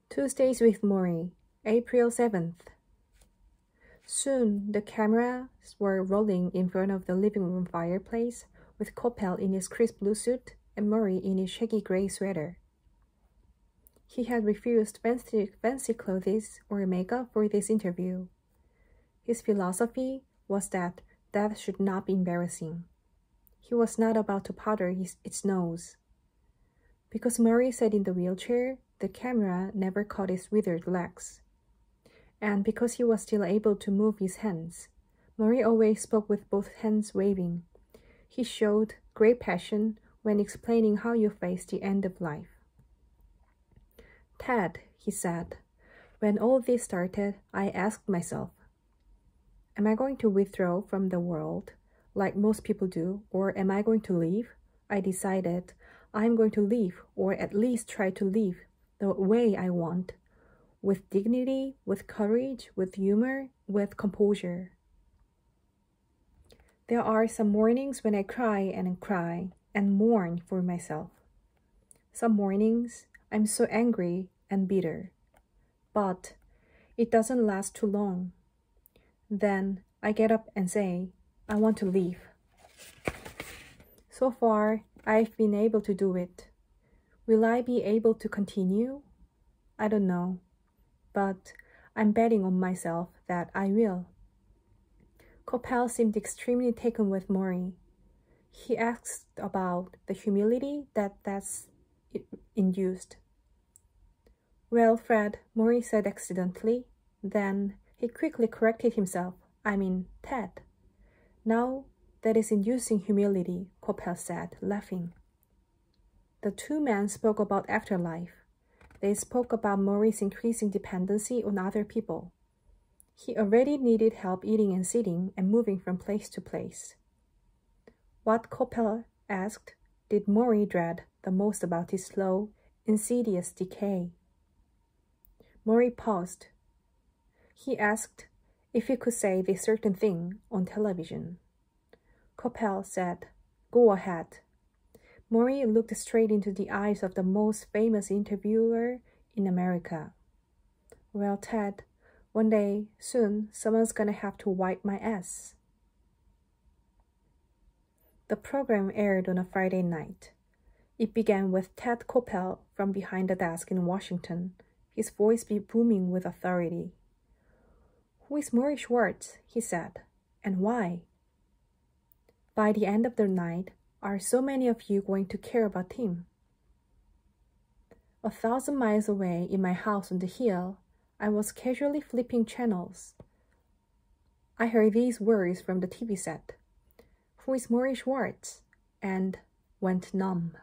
Tuesdays with Morrie, April 7th. Soon the cameras were rolling in front of the living room fireplace, with Coppell in his crisp blue suit and Morrie in his shaggy gray sweater. He had refused fancy clothes or makeup for this interview. His philosophy was that death should not be embarrassing. He was not about to powder its nose. Because Morrie sat in the wheelchair, the camera never caught his withered legs. And because he was still able to move his hands, Morrie always spoke with both hands waving. He showed great passion when explaining how you face the end of life. "Ted," he said, "when all this started, I asked myself, am I going to withdraw from the world like most people do, or am I going to leave? I decided I'm going to leave, or at least try to leave the way I want, with dignity, with courage, with humor, with composure. There are some mornings when I cry and mourn for myself. Some mornings I'm so angry and bitter, but it doesn't last too long. Then I get up and say, I want to leave. So far, I've been able to do it. Will I be able to continue? I don't know, but I'm betting on myself that I will." Coppell seemed extremely taken with Morrie. He asked about the humility that's induced. "Well, Fred," Morrie said accidentally. Then he quickly corrected himself. "I mean, Ted." "Now that is inducing humility," Coppell said, laughing. The two men spoke about afterlife. They spoke about Morrie's increasing dependency on other people. He already needed help eating and sitting and moving from place to place. What, Coppell asked, did Morrie dread the most about his slow, insidious decay? Morrie paused. He asked if he could say this certain thing on television. Coppell said, "Go ahead." Morrie looked straight into the eyes of the most famous interviewer in America. "Well, Ted, one day, soon, someone's gonna have to wipe my ass." The program aired on a Friday night. It began with Ted Coppell from behind the desk in Washington, his voice booming with authority. "Who is Morrie Schwartz?" he said, "and why? By the end of the night, are so many of you going to care about him?" 1,000 miles away in my house on the hill, I was casually flipping channels. I heard these words from the TV set. "Who is Morrie Schwartz?" and went numb.